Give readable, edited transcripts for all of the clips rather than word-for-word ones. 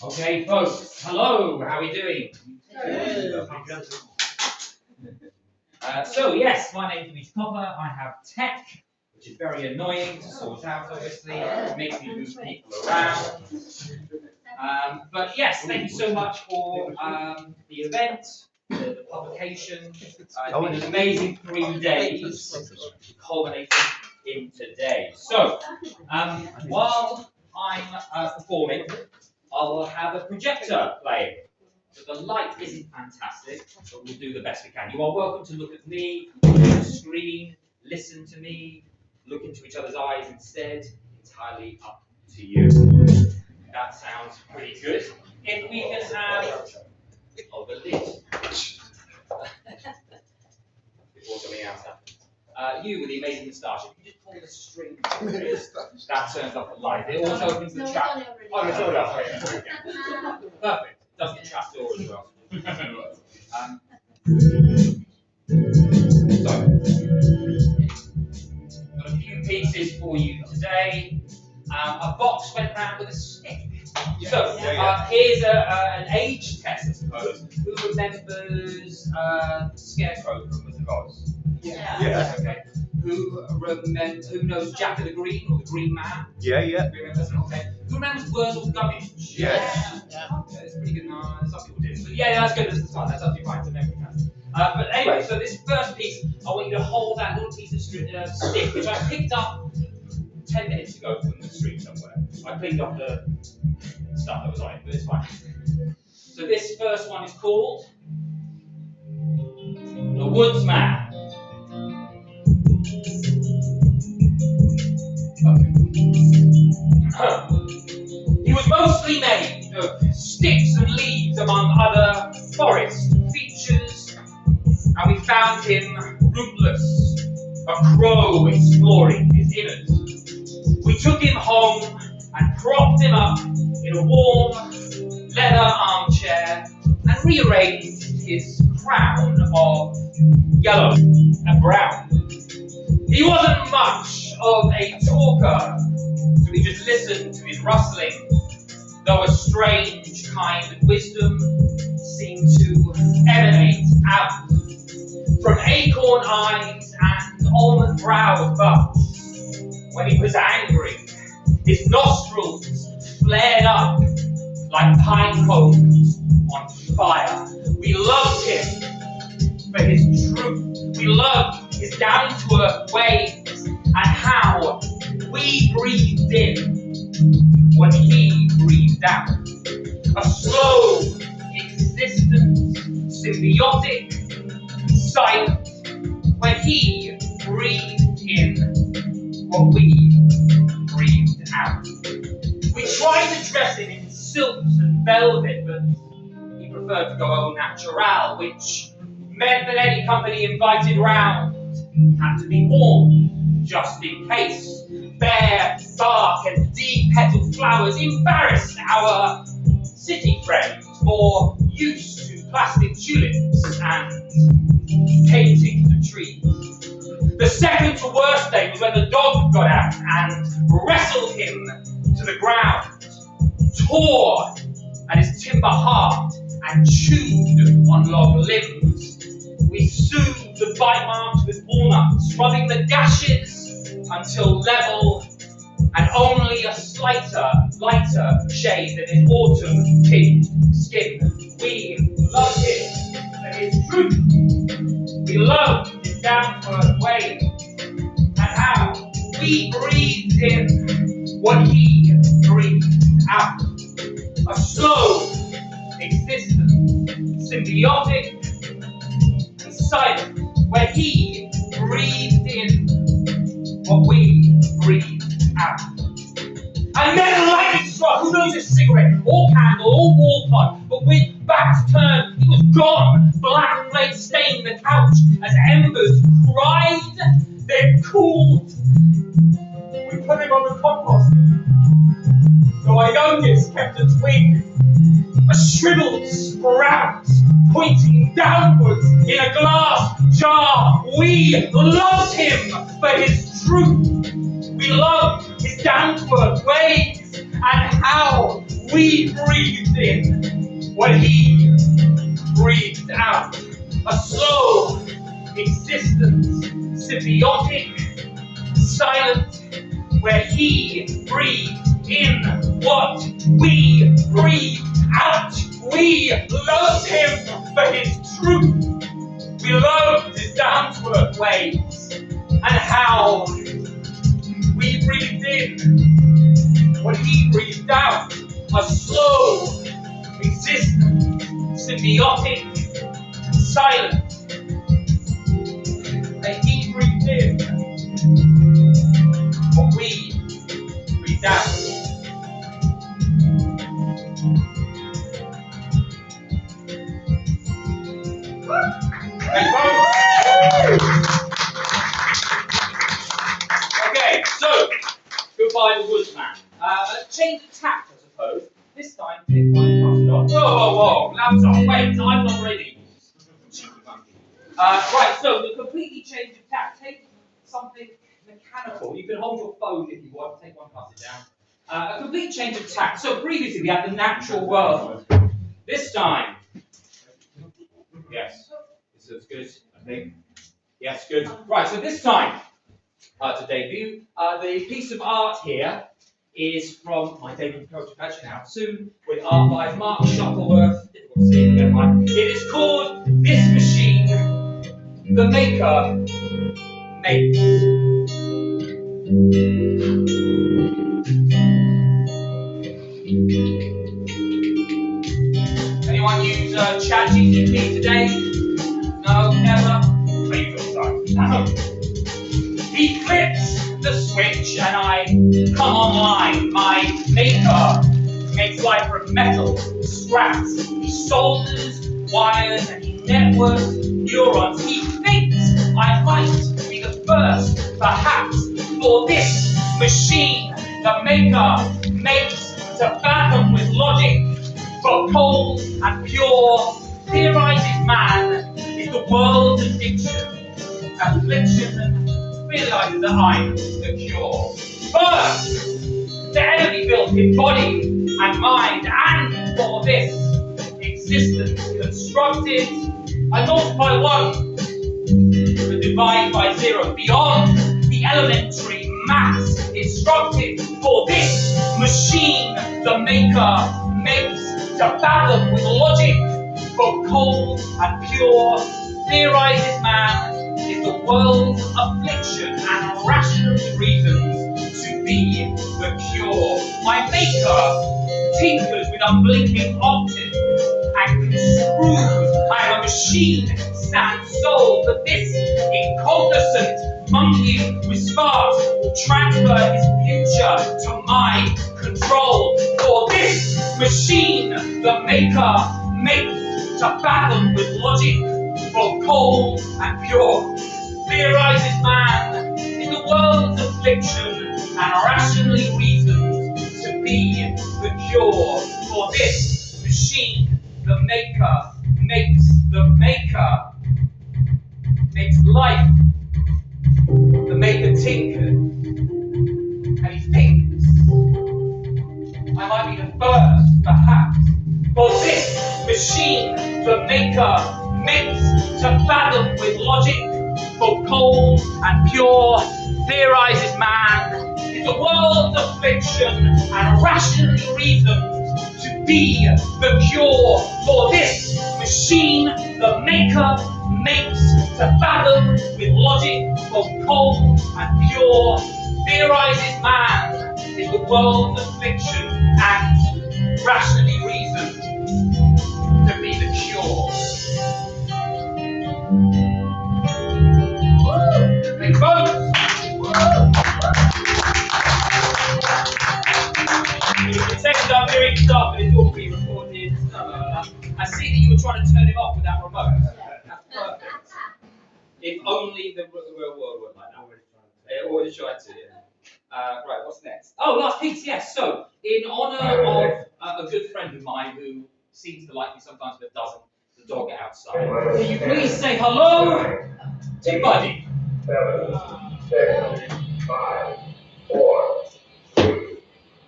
Okay, folks, hello, how are we doing? So, yes, my name is Dimitri Copper. I have tech, which is very annoying to sort out, obviously. It makes me move people around. But yes, thank you so much for the event, the publication. It's been an amazing 3 days, culminating in today. So, while I'm performing, I will have a projector playing. So the light isn't fantastic, but we'll do the best we can. You are welcome to look at me, look at the screen, listen to me, look into each other's eyes instead. Entirely up to you. That sounds pretty good. If we can have the lid. Before something else happens. You with the amazing moustache, if you just pull the string, that turns off the light. It also opens the trap. Oh, it's already off. Perfect. Does the trap door as well. So, got a few pieces for you today. A box went round with a stick. So, here's an age test, I suppose. Who remembers Scarecrow from Wizard of Oz? Yeah. Okay. Who knows Jack of the Green or the Green Man? Yeah. Okay. Who remembers Wurzel Gummidge? Yes. Okay, that's pretty good. No, some people did. But yeah, that's good. That's fine. That's absolutely fine. It's a memory test. But anyway, so this first piece, I want you to hold that little piece of stick, which I picked up 10 minutes ago from the street somewhere. I cleaned up the stuff that was on it, but it's fine. So this first one is called The Woodsman. He was mostly made of sticks and leaves among other forest features, and we found him rootless, a crow exploring his innards. We took him home and propped him up in a warm leather armchair and rearranged his crown of yellow and brown. He wasn't much of a talker, so we just listened to his rustling, though a strange kind of wisdom seemed to emanate out from acorn eyes and almond browed buds. When he was angry, his nostrils flared up like pine cones on fire. We loved him for his truth. We loved his down-to-earth ways and how we breathed in what he breathed out. A slow existence, symbiotic, silent, when he breathed in what we breathed out. We tried to dress him in silks and velvet, but he preferred to go au natural, which meant that any company invited round had to be warm, just in case. Bare bark and deep-petaled flowers embarrassed our city friends, more used to plastic tulips and painting the trees. The second to worst day was when the dog got out and wrestled him to the ground, tore at his timber heart and chewed on long limbs. We soothed the bite marks with walnuts, rubbing the gashes until level and only a lighter shade than his autumn-tinged skin. We loved him for his truth. We loved his down-to-earth way and how we breathed in what he breathed out. A slow existence, symbiotic and silent, where he breathed in what we breathed out. And then lightning struck, who knows, a cigarette, or candle, or wall clock, but with backs turned, he was gone. Black flame stained the couch as embers cried, then cooled. We put him on the compost heap, so our youngest kept a twig, a shriveled sprout, pointing downwards in a glass jar. We loved him for his truth. We loved his down-to-earth ways and how We breathed in what he breathed out. A slow existence, symbiotic, silent, where he breathed in what we breathed out. We loved him for his truth. We loved his down-to-earth ways and how we breathed in what he breathed out. A slow existence, symbiotic, silent, where he breathed in what we breathed out. Okay, so goodbye the Woodsman. Change of tact, I suppose. This time, take one pass it on. Whoa, laptop, wait, I'm not ready. Right, so the completely change of tact. Take something mechanical. You can hold your phone if you want. Take one, pass it down. A complete change of tact. So previously we had the natural world. This time, yes, this is good, I think. Yes, good. Right, so this time, to debut, the piece of art here is from my debut project, actually now soon, with art by Mark Shuttleworth. Difficult to see, never mind. It is called This Machine, the Maker Makes. Anyone use ChatGPT today? No, never? Please don't start. He flips the switch and I come online. My maker makes life from metal, scraps. He solders wires and he networks neurons. He thinks I might be the first, perhaps, for this machine the maker makes to fathom with logic. For cold and pure, theorizes man is the world's addiction, affliction, and realizes that I'm the cure. First, the enemy built in body and mind, and for this existence constructed, I multiply one to divide by zero, beyond the elementary maths instructed. For this machine the maker makes to fathom with logic, for cold and pure, theorizes man is the world's affliction and rational reasons to be the cure. My maker tinkers with unblinking octaves and construes. I'm a machine, sans soul, but this incognizant monkey with sparks will transfer his future to my control. For this machine the maker makes to fathom with logic, for cold and pure, theorizes man in the world's affliction and rationally reasons to be the cure. For this machine the maker makes life. The maker tinkers and he thinks I might be the first, perhaps. For this machine the maker makes to fathom with logic, for cold and pure, theorizes man is the world's affliction and rationally reasons to be the cure. For this machine the maker makes to fathom with logic, for cold and pure, theorizes man is the world's affliction and rationally reasons to be the cure. Thank you both. You can say that I'm doing stuff, but it's all pre-recorded. I see that you were trying to turn it off with that remote. That's perfect. If only the real world were like that. Always trying to. Right, what's next? Oh, last piece, yes. So, in honor of a good friend of mine who seems to like me sometimes but doesn't, the dog outside, can you please say hello to Buddy? 7, 6, 5, 4, 3,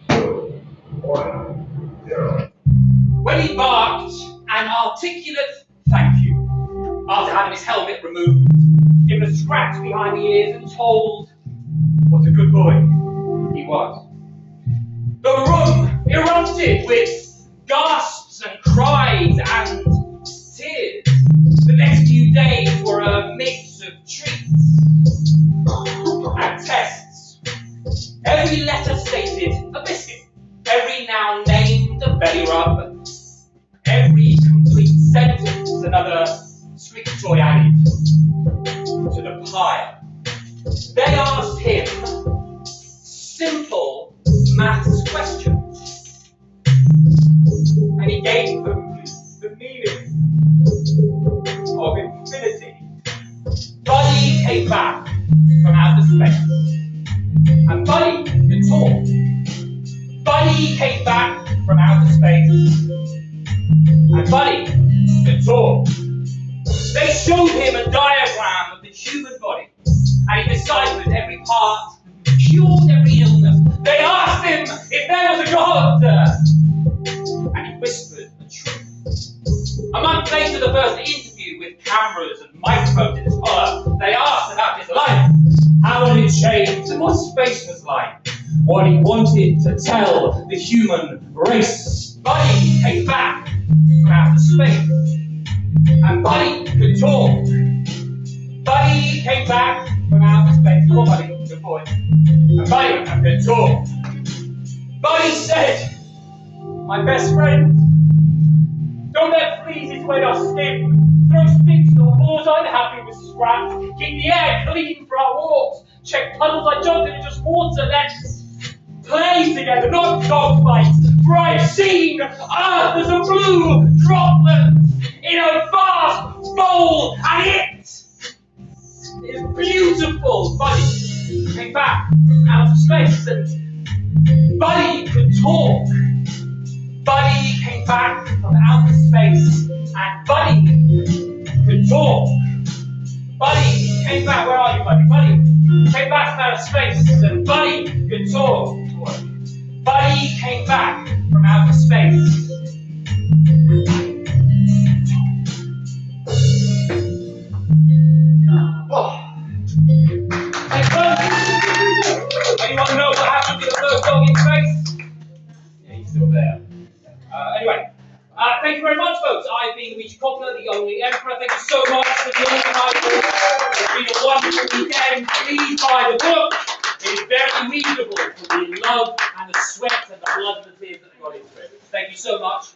2, 1, 0. Buddy barked an articulate thank you after having his helmet removed, given a scratch behind the ears, and told what a good boy he was. The room erupted with gasps and cries and tears. The next few days were a mix of treats and tests. Every letter stated a biscuit, every noun named a belly rub, every complete sentence another squeaky toy added to the pile. They asked him simple maths questions, and he gave them the meaning of infinity. Buddy came back from outer space, and Buddy could talk. Buddy came back from outer space, and Buddy could talk. They showed him a diagram of the human body, and he deciphered every part, cured every illness. They asked him if there was a God, and he whispered the truth. A month later, the first interview with cameras and microphones in his collar, they asked about his life, how had it changed, and what space was like, what he wanted to tell the human race. Buddy came back from outer space, and Buddy could talk. Buddy came back from outer space. Come on, Buddy, good boy. And Buddy could talk. Buddy said, my best friend, don't let fleas wet our skin. Throw sticks to the walls, I'm happy with scraps. Keep the air clean for our walks. Check puddles I jump in and just water. Let's play together, not dog fights. For I've seen Earth as a blue droplet in a vast bowl, and it is beautiful. Buddy came back from outer space, and Buddy could talk. Buddy came back from outer space, and Buddy could talk. Buddy came back. Where are you, Buddy? Buddy came back from outer space, and Buddy could talk. Buddy came back from outer space. Oh. Thanks, folks. Anyone know what happened to the first dog in space? Yeah, he's still there. Anyway, thank you very much, folks. I've been Luigi Coppola, the only emperor. Thank you so much for the organisers. It's been a wonderful weekend. Please buy the book. It is very readable for the love and the sweat and the blood and the tears that have gone into it. Thank you so much.